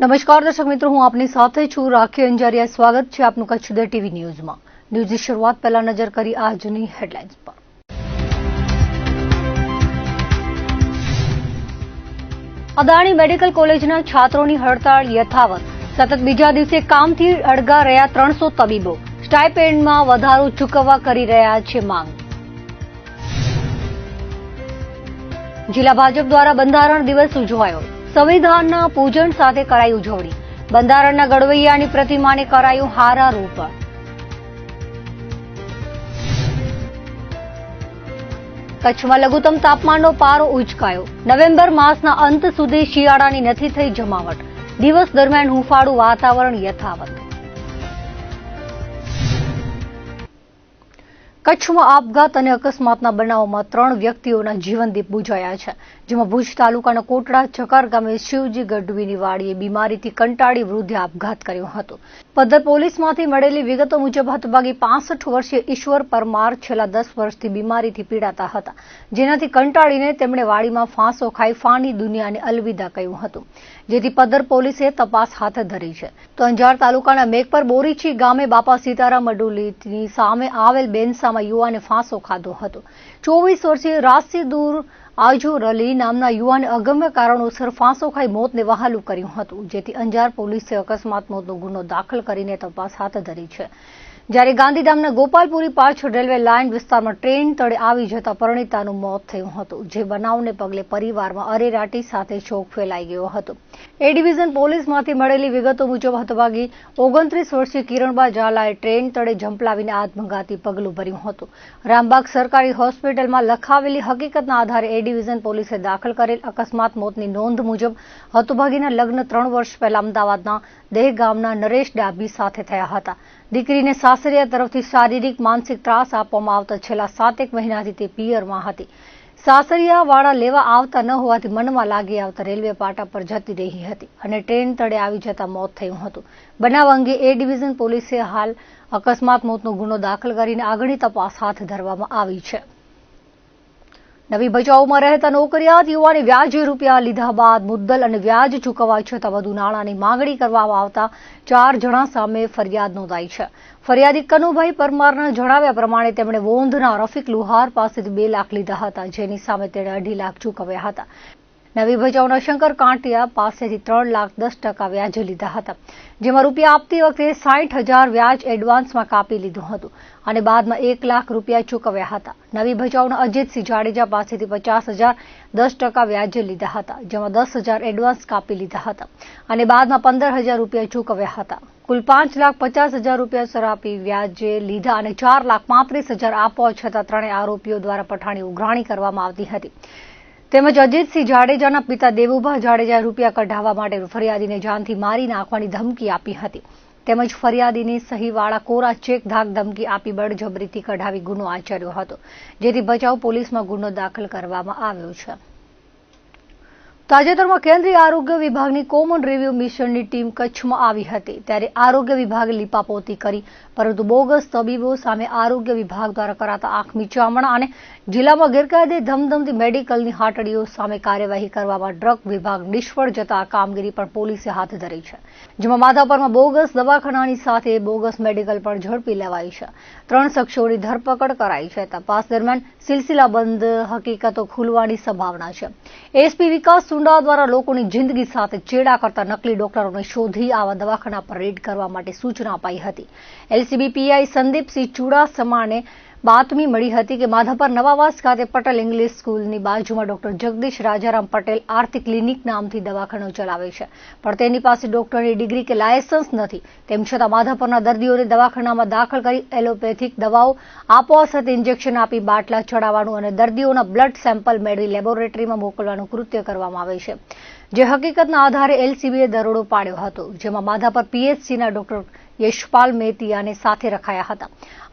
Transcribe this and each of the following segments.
નમસ્કાર દર્શક મિત્રો, હું આપની સાથે છું રાખી અંજારિયા. સ્વાગત છે આપનું કચ્છ ઉદય ટીવી ન્યૂઝમાં. ન્યૂઝની શરૂઆત પહેલા નજર કરી આજની હેડલાઇન્સ પર. અદાણી મેડિકલ કોલેજના છાત્રોની હડતાળ યથાવત. સતત બીજા દિવસે કામથી અડગા રહ્યા 300 તબીબો. સ્ટાઇપેન્ડમાં વધારો ચૂકવવા કરી રહ્યા છે માંગ. જિલ્લા ભાજપ દ્વારા બંધારણ દિવસ ઉજવાયો. સંવિધાનના પૂજન સાથે કરાઈ ઉજવણી. બંધારણના ઘડવૈયાની પ્રતિમાને કરાયું હારારોપણ. કચ્છમાં લઘુત્તમ તાપમાનનો પારો ઉંચકાયો. નવેમ્બર માસના અંત સુધી શિયાળાની નથી થઈ જમાવટ. દિવસ દરમિયાન હૂંફાળું વાતાવરણ યથાવત. કચ્છમાં આપઘાત અને અકસ્માતના બનાવોમાં 3 વ્યક્તિઓના જીવનદીપ બુઝાયા છે, જેમાં ભુજ તાલુકાના કોટડા ચકાર ગામે શિવજી ગઢવીની વાડીએ બીમારીથી કંટાળી વૃદ્ધે આપઘાત કર્યો હતો. પદ્ધર પોલીસમાંથી મળેલી વિગતો મુજબ હતભાગી 65 વર્ષીય ઈશ્વર પરમાર છેલ્લા 10 વર્ષથી બીમારીથી પીડાતા હતા, જેનાથી કંટાળીને તેમણે વાડીમાં ફાંસો ખાઈ ફાની દુનિયાને અલવિદા કહ્યું હતું, જેથી પદ્ધર પોલીસે તપાસ હાથ ધરી છે. તો અંજાર તાલુકાના મેઘપર બોરીચી ગામે બાપા સીતારામ મડુલીની સામે આવેલ બેનસામાં યુવાને ફાંસો ખાધો હતો. 24 વર્ષીય રાશિદુર આજુર અલી નામના યુવાને અગમ્ય કારણોસર ફાંસો ખાઈ મોતને વહાલું કર્યું હતું, જેથી અંજાર પોલીસે અકસ્માત મોતનો ગુનો દાખલ કરીને તપાસ હાથ ધરી છે. જ્યારે ગાંધીધામના ગોપાલપુરી પાછળ રેલવે લાઇન વિસ્તારમાં ટ્રેન તળે આવી જતા પરિણીતાનું મોત થયું હતું, જે બનાવને પગલે પરિવારમાં અરેરાટી સાથે શોક ફેલાઈ ગયો હતો. એ ડિવિઝન પોલીસમાંથી મળેલી વિગતો મુજબ હતભાગી 29 વર્ષીય કિરણબા ઝાલાએ ટ્રેન તળે ઝંપલાવીને આત્મઘાતી પગલું ભર્યું હતું. રામબાગ સરકારી હોસ્પિટલમાં લખાવેલી હકીકતના આધારે એ ડિવિઝન પોલીસે દાખલ કરેલ અકસ્માત મોતની નોંધ મુજબ હતભાગીના લગ્ન 3 વર્ષ પહેલા અમદાવાદના દહેગામના નરેશ ડાભી સાથે થયા હતા. દીકરીને સાસરિયા તરફથી શારીરિક માનસિક ત્રાસ આપવામાં આવતા છેલ્લા 7 મહિનાથી તે પિયરમાં હતી. સાસરિયાવાળા લેવા આવતા ન હોવાથી મનમાં લાગી આવતા રેલવે પાટા પર જતી રહી હતી અને ટ્રેન તળે આવી જતા મોત થયું હતું. બનાવ અંગે એ ડિવિઝન પોલીસે હાલ અકસ્માત મોતનો ગુનો દાખલ કરીને આગળની તપાસ હાથ ધરવામાં આવી છે. નવી ભચાઉમાં રહેતા નોકરિયાત યુવાને વ્યાજે રૂપિયા લીધા બાદ મુદ્દલ અને વ્યાજ ચૂકવવા છતાં વધુ નાણાંની માંગણી કરવામાં આવતા 4 જણા સામે ફરિયાદ નોંધાઈ છે. ફરિયાદી કનુભાઈ પરમારના જણાવ્યા પ્રમાણે તેમણે વોંધના રફીક લુહાર પાસેથી 2 લાખ લીધા હતા, જેની સામે તેણે 2.5 લાખ ચૂકવ્યા હતા. નવી ભચાઉના શંકર કાંટિયા પાસેથી 3,10% વ્યાજે લીધા હતા, જેમાં રૂપિયા આપતી વખતે 60,000 વ્યાજ એડવાન્સમાં કાપી લીધું હતું અને બાદમાં 1 લાખ રૂપિયા ચૂકવ્યા હતા. નવી ભચાઉના અજીતસિંહ જાડેજા પાસેથી 50,000 10% વ્યાજે લીધા હતા, જેમાં 10,000 એડવાન્સ કાપી લીધા હતા અને બાદમાં 15,000 રૂપિયા ચૂકવ્યા હતા. કુલ 5,50,000 રૂપિયા સરાપી વ્યાજે લીધા અને 4,35,000 આપવા છતાં 3 આરોપીઓ દ્વારા પઠાણી ઉઘરાણી કરવામાં આવતી હતી. તેમજ અજીતસિંહ જાડેજાના પિતા દેવુભા જાડેજાએ રૂપિયા કઢાવવા માટે ફરિયાદીને જાનથી મારી નાખવાની ધમકી આપી હતી. તેમજ ફરિયાદીની સહીવાળા કોરા ચેક ધાક ધમકી આપી બળજબરીથી કઢાવી ગુનો આચર્યો હતો, જેથી ભચાઉ પોલીસમાં ગુનો દાખલ કરવામાં આવ્યો છે. તાજેતરમાં કેન્દ્રીય આરોગ્ય વિભાગની કોમન રિવ્યુ મિશનની ટીમ કચ્છમાં આવી હતી, ત્યારે આરોગ્ય વિભાગે લીપાપોતી કરી, પરંતુ બોગસ તબીબો સામે આરોગ્ય વિભાગ દ્વારા કરાતા આંખ મીચામણા અને જિલ્લામાં ગેરકાયદે ધમધમતી મેડિકલની હાટડીઓ સામે કાર્યવાહી કરવામાં ડ્રગ વિભાગ નિષ્ફળ જતા આ કામગીરી પણ પોલીસે હાથ ધરી છે, જેમાં માધાપરમાં બોગસ દવાખાનાની સાથે બોગસ મેડિકલ પણ ઝડપી લેવાઈ છે. 3 શખ્સોની ધરપકડ કરાઈ છે. તપાસ દરમિયાન સિલસિલાબંધ હકીકતો ખુલવાની સંભાવના છે. એસપી વિકાસ સુંડા દ્વારા લોકોની જિંદગી સાથે ચેડા કરતા નકલી ડોક્ટરોને શોધી આવા દવાખાના પર રેડ કરવા માટે સૂચના અપાઈ હતી. એલસીબી પીઆઈ સંદીપસિંહ ચુડાસમાને બાતમી મળી હતી કે માધાપર નવાવાસ ખાતે પટેલ ઇંગ્લિશ સ્કૂલની બાજુમાં ડોક્ટર જગદીશ રાજારામ પટેલ આર્થિક ક્લિનિક નામથી દવાખાનું ચલાવે છે, પણ તેની પાસે ડોક્ટરની ડિગ્રી કે લાયસન્સ નથી. તેમ છતાં માધાપરના દર્દીઓને દવાખાનામાં દાખલ કરી એલોપેથિક દવાઓ આપવા સાથે ઇન્જેક્શન આપી બાટલા ચડાવવાનું અને દર્દીઓના બ્લડ સેમ્પલ મેળવી લેબોરેટરીમાં મોકલવાનું કૃત્ય કરવામાં આવે છે, જે હકીકતના આધારે એલસીબીએ દરોડો પાડ્યો હતો, જેમાં માધાપર પીએચસીના ડોક્ટર યશપાલ મેતિયાને સાથે રખાયા હતા.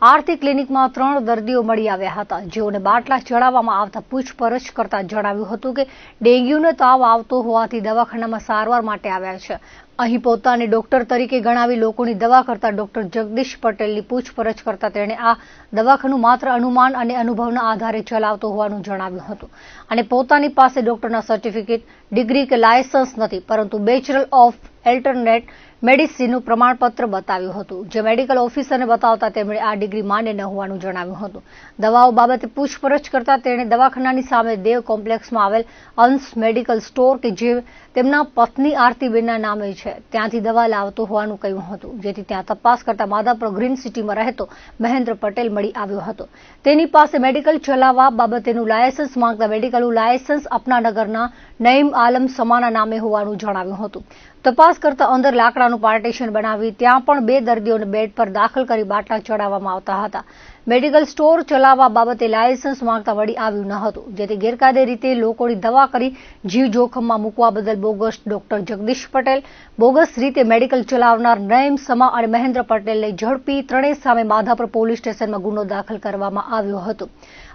આર્થિક ક્લિનિકમાં 3 દર્દીઓ મળી આવ્યા હતા, જેઓને બાટલા ચડાવવામાં આવતા પૂછપરછ કરતા જણાવ્યું હતું કે ડેન્ગ્યુનો તાવ આવતો હોવાથી દવાખાનામાં સારવાર માટે આવ્યા છે. અહીં પોતાને ડોક્ટર તરીકે ગણાવી લોકોની દવા કરતા ડોક્ટર જગદીશ પટેલની પૂછપરછ કરતા તેણે આ દવાખાનું માત્ર અનુમાન અને અનુભવના આધારે ચલાવતો હોવાનું જણાવ્યું હતું અને પોતાની પાસે ડોક્ટરના સર્ટિફિકેટ, ડિગ્રી કે લાયસન્સ નથી, પરંતુ બેચલર ઓફ એલ્ટરનેટ મેડિસિનનું પ્રમાણપત્ર બતાવ્યું હતું, જે મેડિકલ ઓફિસરને બતાવતા તેમણે આ ડિગ્રી માન્ય ન હોવાનું જણાવ્યું હતું. દવાઓ બાબતે પૂછપરછ કરતા તેણે દવાખાનાની સામે દેવ કોમ્પ્લેક્સમાં આવેલ અંશ મેડિકલ સ્ટોર કે જે તેમના પત્ની આરતીબેનના નામે છે ત્યાંથી દવા લાવતો હોવાનું કહ્યું હતું, જેથી ત્યાં તપાસ કરતા માધાપુર ગ્રીન સિટીમાં રહેતો મહેન્દ્ર પટેલ મળી આવ્યો હતો. તેની પાસે મેડિકલ ચલાવવા બાબતેનું લાયસન્સ માંગતા મેડિકલનું લાયસન્સ અપનાનગરના નઈમ આલમ સમાના નામે હોવાનું જણાવ્યું હતું. તપાસ કરતા અંદર લાકડાનું પાર્ટીશન બનાવી ત્યાં પણ 2 દર્દીઓને બેડ પર દાખલ કરી બાટલા ચડાવવામાં આવતા હતા. મેડિકલ સ્ટોર ચલાવવા બાબતે લાયસન્સ માંગતા વળી આવ્યું ન હતું, જેથી ગેરકાયદે રીતે લોકોની દવા કરી જીવ જોખમમાં મૂકવા બદલ bogus doctor Jagdish Patel, bogus રીતે મેડિકલ ચલાવનાર નઈમ સમા અને મહેન્દ્ર પટેલને ઝડપી ત્રણેય સામે માધાપુર પોલીસ સ્ટેશનમાં ગુનો દાખલ કરવામાં આવ્યો હતો.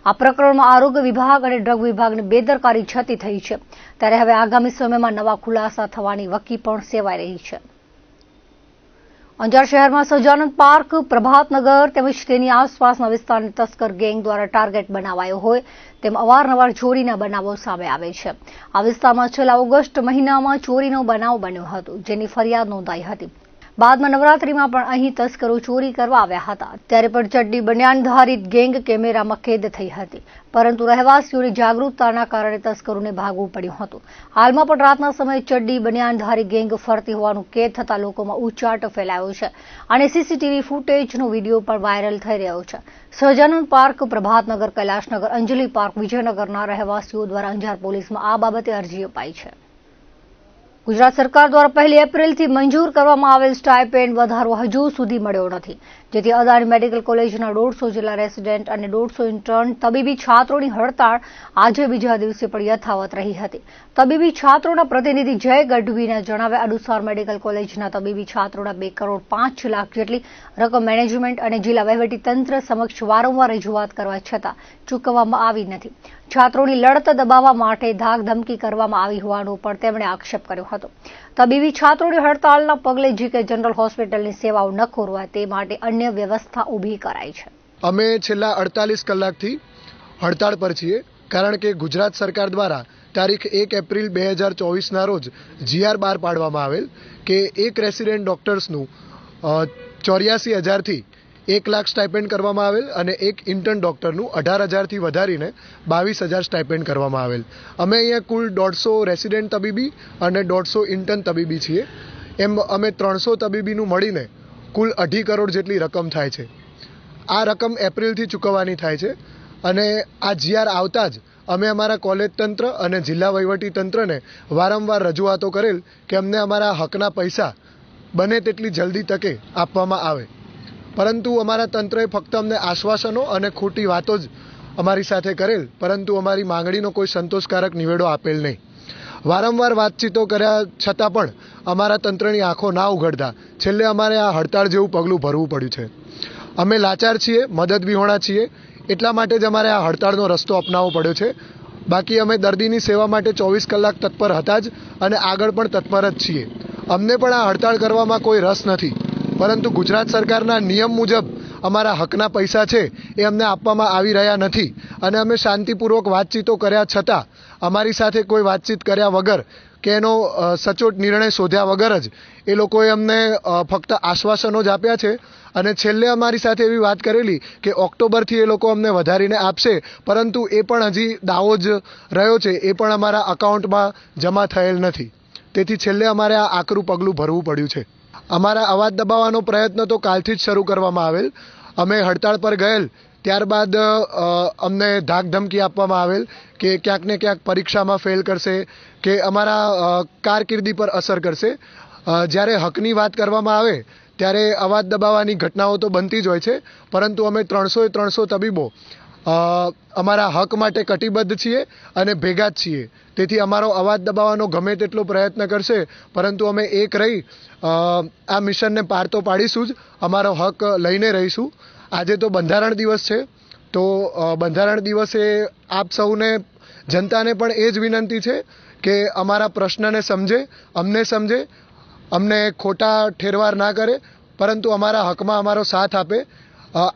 આ પ્રકરણમાં આરોગ્ય વિભાગ અને ડ્રગ વિભાગની બેદરકારી છતી થઈ છે, ત્યારે હવે આગામી સમયમાં નવા ખુલાસા થવાની વકી પણ સેવાઈ રહી છે. અંજાર શહેરમાં સહજાનંદ પાર્ક, પ્રભાતનગર તેમજ તેની આસપાસના વિસ્તારને તસ્કર ગેંગ દ્વારા ટાર્ગેટ બનાવાયો હોય તેમ અવારનવાર ચોરીના બનાવો સામે આવે છે. આ વિસ્તારમાં છેલ્લા ઓગસ્ટ મહિનામાં ચોરીનો બનાવ બન્યો હતો, જેની ફરિયાદ નોંધાઈ હતી. બાદમાં નવરાત્રીમાં પણ અહીં તસ્કરો ચોરી કરવા આવ્યા હતા, ત્યારે પણ ચડ્ડી બનિયાનધારી ગેંગ કેમેરામાં કેદ થઈ હતી, પરંતુ રહેવાસીઓની જાગૃતતાના કારણે તસ્કરોને ભાગવું પડ્યું હતું. હાલમાં પણ રાતના સમયે ચડ્ડી બનિયાનધારી ગેંગ ફરતી હોવાનું કેદ થતા લોકોમાં ઉચાટ ફેલાયો છે અને સીસીટીવી ફૂટેજનો વિડીયો પણ વાયરલ થઈ રહ્યો છે. સહજાનંદ પાર્ક, પ્રભાતનગર, કૈલાશનગર, અંજલિ પાર્ક, વિજયનગરના રહેવાસીઓ દ્વારા અંજાર પોલીસમાં આ બાબતે અરજી અપાઈ છે. ગુજરાત સરકાર દ્વારા 1 એપ્રિલથી મંજૂર કરવામાં આવેલ સ્ટાઇપેન્ડ વધારો હજુ સુધી મળ્યો નથી, જેથી અદાણી મેડિકલ કોલેજના 150 જેટલા રેસિડેન્ટ અને 150 ઇન્ટર્ન તબીબી છાત્રોની હડતાળ આજે બીજા દિવસે પણ યથાવત રહી હતી. તબીબી છાત્રોના પ્રતિનિધિ જય ગઢવીના જણાવ્યા અનુસાર મેડિકલ કોલેજના તબીબી છાત્રોના 2 કરોડ 5 લાખ જેટલી રકમ મેનેજમેન્ટ અને જિલ્લા વહીવટીતંત્ર સમક્ષ વારંવાર રજૂઆત કરવા છતાં ચૂકવવામાં આવી નથી. છાત્રોની લડત દબાવવા માટે ધાકધમકી કરવામાં આવી હોવાનો પણ તેમણે આક્ષેપ કર્યો હતો. તબીબી છાત્રોની હડતાળના પગલે જીકે જનરલ હોસ્પિટલની સેવાઓ ન ખોરવાય તે માટે અન્ય વ્યવસ્થા ઊભી કરાઈ છે. અમે છેલ્લા 48 કલાકથી હડતાળ પર છીએ, કારણ કે ગુજરાત સરકાર દ્વારા તારીખ 1 એપ્રિલ 2024ના રોજ જીઆર બહાર પાડવામાં આવેલ કે એક રેસિડેન્ટ ડોક્ટર્સનું 84,000થી 1 લાખ સ્ટાઇપેન્ડ કરવામાં આવેલ અને એક ઇન્ટર્ન ડોક્ટરનું 18,000થી વધારીને 22,000 સ્ટાઇપેન્ડ કરવામાં આવેલ. અમે અહીંયા કુલ 150 રેસિડેન્ટ તબીબી અને 150 ઇન્ટર્ન તબીબી છીએ. એમ અમે 300 તબીબીનું મળીને કુલ 2.5 કરોડ જેટલી રકમ થાય છે. આ રકમ એપ્રિલથી ચૂકવવાની થાય છે અને આ જીઆર આવતા જ અમે અમારા કોલેજ તંત્ર અને જિલ્લા વહીવટી તંત્રને વારંવાર રજૂઆતો કરેલ કે અમને અમારા હકના પૈસા બને તેટલી જલ્દી તકે આપવામાં આવે, પરંતુ અમારા તંત્રએ ફક્ત અમને આશ્વાસનો અને ખોટી વાતો જ અમારી સાથે કરેલ, પરંતુ અમારી માંગણીનો કોઈ સંતોષકારક નિવેડો આપેલ નહીં. વારંવાર વાતચીતો કર્યા છતાં પણ અમારા તંત્રની આંખો ના ઉઘડતા છેલ્લે અમારે આ હડતાળ જેવું પગલું ભરવું પડ્યું છે. અમે લાચાર છીએ, મદદ વિહોણા છીએ, એટલા માટે જ અમારે આ હડતાળનો રસ્તો અપનાવવો પડ્યો છે. બાકી અમે દર્દીની સેવા માટે 24 કલાક તત્પર હતા જ અને આગળ પણ તત્પર જ છીએ. અમને પણ આ હડતાળ કરવામાં કોઈ રસ નથી, પરંતુ ગુજરાત સરકારના નિયમ મુજબ અમારા હકના પૈસા છે એ અમને આપવામાં આવી રહ્યા નથી અને અમે શાંતિપૂર્વક વાતચીતો કર્યા છતાં અમારી સાથે કોઈ વાતચીત કર્યા વગર કે એનો સચોટ નિર્ણય શોધ્યા વગર જ એ લોકોએ અમને ફક્ત આશ્વાસનો જ આપ્યા છે અને છેલ્લે અમારી સાથે એવી વાત કરેલી કે ઓક્ટોબરથી એ લોકો અમને વધારીને આપશે, પરંતુ એ પણ હજી દાવો જ રહ્યો છે, એ પણ અમારા અકાઉન્ટમાં જમા થયેલ નથી. તેથી છેલ્લે અમારે આ આકરું પગલું ભરવું પડ્યું છે. અમારા અવાજ દબાવવાનો પ્રયત્ન તો કાલથી જ શરૂ કરવામાં આવેલ. અમે હડતાળ પર ગયેલ ત્યારબાદ અમને ધાકધમકી આપવામાં આવેલ કે ક્યાંક ને ક્યાંક પરીક્ષામાં ફેલ કરશે કે અમારા કારકિર્દી પર અસર કરશે. જ્યારે હકની વાત કરવામાં આવે ત્યારે અવાજ દબાવવાની ઘટનાઓ તો બનતી જ હોય છે, પરંતુ અમે 300 તબીબો અમારા હક માટે કટિબદ્ધ છીએ અને ભેગા જ છીએ. તેથી અમારો અવાજ દબાવવાનો ગમે તેટલો પ્રયત્ન કરશે, પરંતુ અમે એક રહી આ મિશનને પાર તો પાડીશું જ, અમારો હક લઈને રહીશું. આજે તો બંધારણ દિવસ છે, તો બંધારણ દિવસે આપ સૌને, જનતાને પણ એ જ વિનંતી છે કે અમારા પ્રશ્નને સમજે, અમને ખોટા ઠેરવાર ના કરે, પરંતુ અમારા હકમાં અમારો સાથ આપે.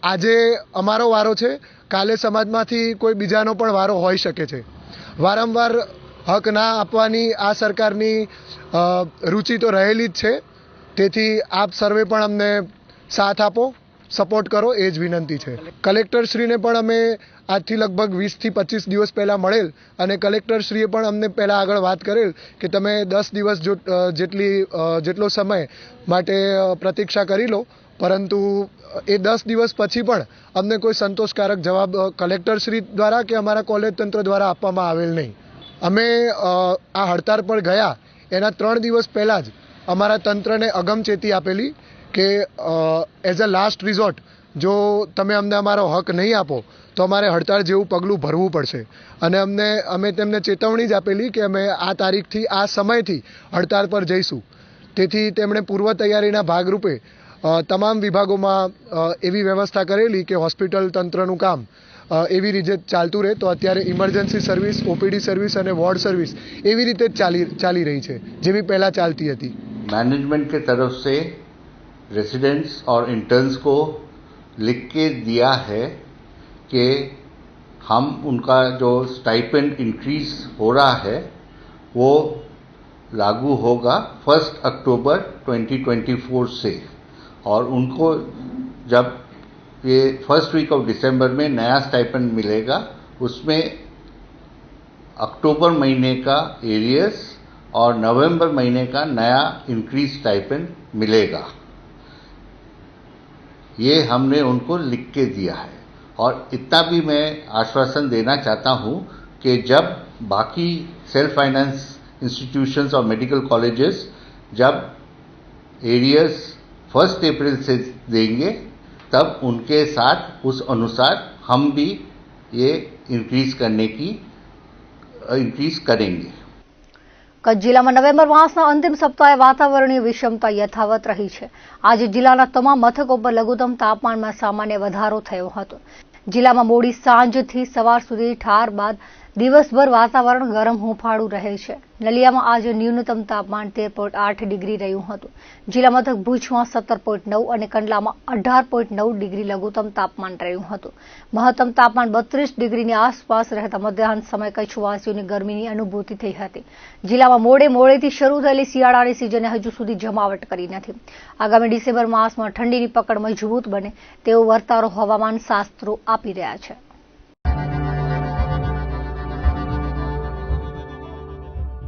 આજે અમારો વારો છે, કાલે સમાજમાંથી કોઈ બીજાનો પણ વારો હોઈ શકે છે. વારંવાર હક ના આપવાની આ સરકારની રુચિ તો રહેલી જ છે. તેથી આપ સર્વે પણ અમને સાથ આપો, સપોર્ટ કરો, એ જ વિનંતી છે. કલેક્ટરશ્રીને પણ અમે આજથી લગભગ 20 થી 25 દિવસ પહેલાં મળેલ અને કલેક્ટરશ્રીએ પણ અમને પહેલાં આગળ વાત કરેલ કે તમે 10 દિવસ જેટલો સમય માટે પ્રતીક્ષા કરી લો, પરંતુ એ 10 દિવસ પછી પણ અમને કોઈ સંતોષકારક જવાબ કલેક્ટરશ્રી દ્વારા કે અમારા કોલેજ તંત્ર દ્વારા આપવામાં આવેલ નહીં. અમે આ હડતાળ પર ગયા એના 3 દિવસ પહેલાં જ અમારા તંત્રને અગમચેતી આપેલી કે એઝ અ લાસ્ટ રિઝોર્ટ જો તમે અમને અમારો હક નહીં આપો તો અમારે હડતાળ જેવું પગલું ભરવું પડશે. અને અમે તેમને ચેતવણી જ આપેલી કે અમે આ તારીખથી આ સમયથી હડતાળ પર જઈશું. તેથી તેમણે પૂર્વ તૈયારીના ભાગરૂપે તમામ વિભાગોમાં એવી વ્યવસ્થા કરેલી કે હોસ્પિટલ તંત્રનું કામ એવી રીતે ચાલતું રહે. તો અત્યારે ઇમરજન્સી સર્વિસ, ઓપીડી સર્વિસ અને વોર્ડ સર્વિસ એવી રીતે જ ચાલી રહી છે જેવી પહેલાં ચાલતી હતી. मैनेजमेंट के तरफ से रेसिडेंट्स और इंटर्न्स को लिख के दिया है कि हम उनका जो स्टाइपेंड इंक्रीज हो रहा है वो लागू होगा 1 अक्टूबर 2024 से, और उनको जब ये फर्स्ट वीक ऑफ दिसंबर में नया स्टाइपेंड मिलेगा उसमें अक्टूबर महीने का एरियर्स और नवंबर महीने का नया इंक्रीज स्टाइपेंड मिलेगा. ये हमने उनको लिख के दिया है. और इतना भी मैं आश्वासन देना चाहता हूँ कि जब बाकी सेल्फ फाइनेंस इंस्टीट्यूशंस और मेडिकल कॉलेजेस जब एरियर्स 1 अप्रैल से देंगे तब उनके साथ उस अनुसार हम भी ये इंक्रीज करेंगे. કચ્છ જિલ્લામાં નવેમ્બર માસના અંતિમ સપ્તાહે વાતાવરણીય વિષમતા યથાવત રહી છે. આજે જિલ્લાના તમામ મથકો પર લઘુત્તમ તાપમાનમાં સામાન્ય વધારો થયો હતો. જિલ્લામાં મોડી સાંજથી સવાર સુધી ઠાર બાદ દિવસભર વાતાવરણ ગરમ હુંફાળું રહે છે. નલિયામાં આજે ન્યૂનતમ તાપમાન 13.8 ડિગ્રી રહ્યું હતું. જિલ્લા મથક ભુજમાં 17.9 અને કંડલામાં 18.9 ડિગ્રી લઘુત્તમ તાપમાન રહ્યું હતું. મહત્તમ તાપમાન 32 ડિગ્રીની આસપાસ રહેતા મધ્યાહન સમયે કચ્છવાસીઓને ગરમીની અનુભૂતિ થઈ હતી. જિલ્લામાં મોડેથી શરૂ થયેલી શિયાળાની સિઝને હજુ સુધી જમાવટ કરી નથી. આગામી ડિસેમ્બર માસમાં ઠંડીની પકડ મજબૂત બને તેવો વર્તારો હવામાન શાસ્ત્રો આપી રહ્યા છે.